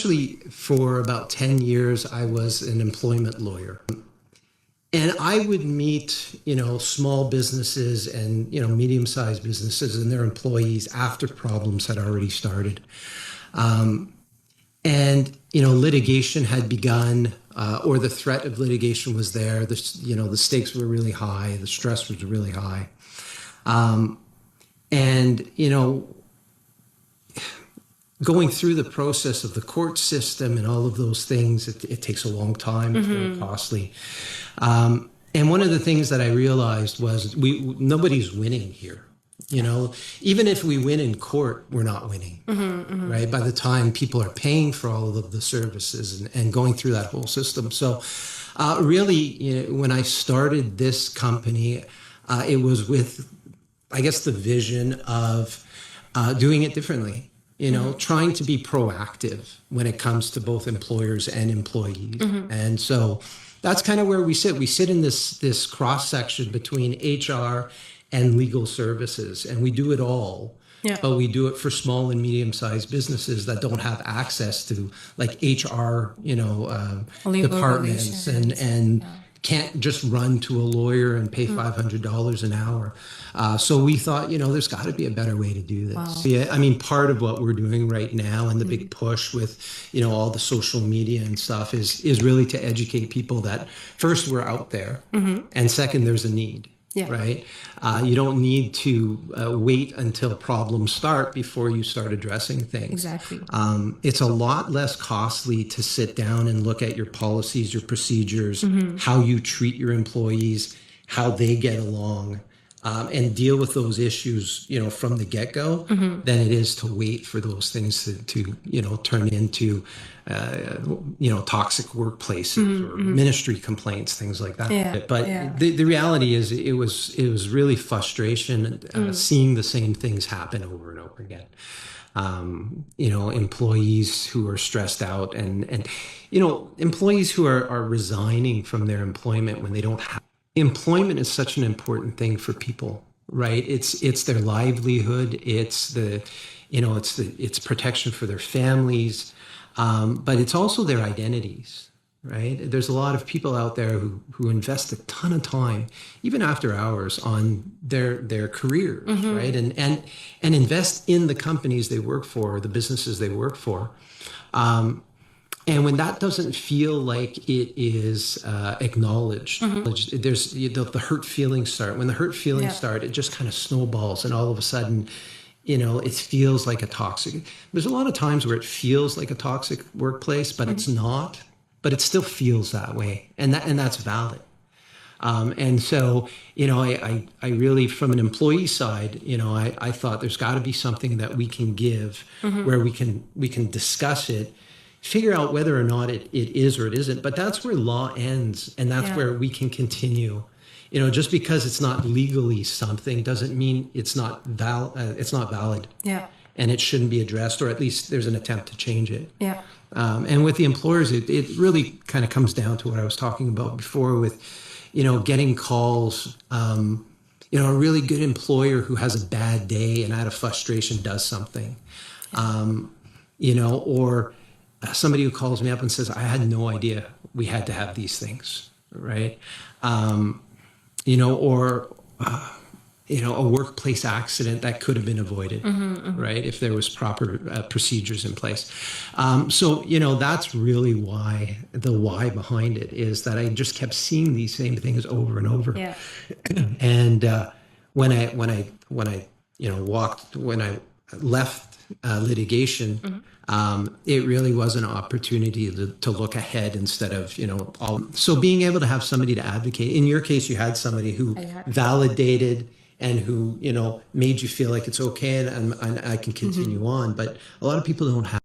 essentially for about 10 years, I was an employment lawyer. And I would meet, small businesses and, medium-sized businesses and their employees after problems had already started. Litigation had begun, or the threat of litigation was there. The stakes were really high. The stress was really high. Going through the process of the court system and all of those things, it takes a long time. It's very costly. And one of the things that I realized was nobody's winning here. Even if we win in court, we're not winning, right? By the time people are paying for all of the services and going through that whole system. So really, when I started this company, it was with, I guess, the vision of doing it differently. Trying to be proactive when it comes to both employers and employees. And so that's kind of where we sit. We sit in this cross section between HR and legal services, and we do it all. Yeah. But we do it for small and medium-sized businesses that don't have access to like HR, departments and can't just run to a lawyer and pay $500 an hour. So we thought, there's got to be a better way to do this. Wow. Yeah, I mean, part of what we're doing right now and the big push with, all the social media and stuff is really to educate people that first, we're out there, and second, there's a need. Yeah. Right? You don't need to wait until problems start before you start addressing things. Exactly. It's a lot less costly to sit down and look at your policies, your procedures, how you treat your employees, how they get along, and deal with those issues, from the get-go, than it is to wait for those things to turn into, toxic workplaces or ministry complaints, things like that. Yeah, but the reality is it was really frustration, seeing the same things happen over and over again. Employees who are stressed out and employees who are resigning from their employment when they don't have. Employment is such an important thing for people, right? It's their livelihood. It's it's protection for their families, but it's also their identities, right? There's a lot of people out there who invest a ton of time, even after hours, on their careers, right? And invest in the companies they work for, the businesses they work for. And when that doesn't feel like it is acknowledged, there's the hurt feelings start. When the hurt feelings start, it just kind of snowballs, and all of a sudden, it feels like a toxic. There's a lot of times where it feels like a toxic workplace, but it's not. But it still feels that way, and that's valid. And so, I really, from an employee side, I thought there's got to be something that we can give where we can discuss it. Figure out whether or not it is or it isn't, but that's where law ends, and that's where we can continue. Just because it's not legally something doesn't mean it's not valid. Yeah, and it shouldn't be addressed, or at least there's an attempt to change it. Yeah, and with the employers, it really kind of comes down to what I was talking about before with, getting calls. A really good employer who has a bad day and out of frustration does something, or somebody who calls me up and says, I had no idea we had to have these things, right? Or a workplace accident that could have been avoided, right? If there was proper procedures in place. So that's really the why behind it is that I just kept seeing these same things over and over. Yeah. And when I left litigation, it really was an opportunity to look ahead instead of, so being able to have somebody to advocate. In your case, you had somebody who validated and who, made you feel like it's okay and I can continue on. But a lot of people don't have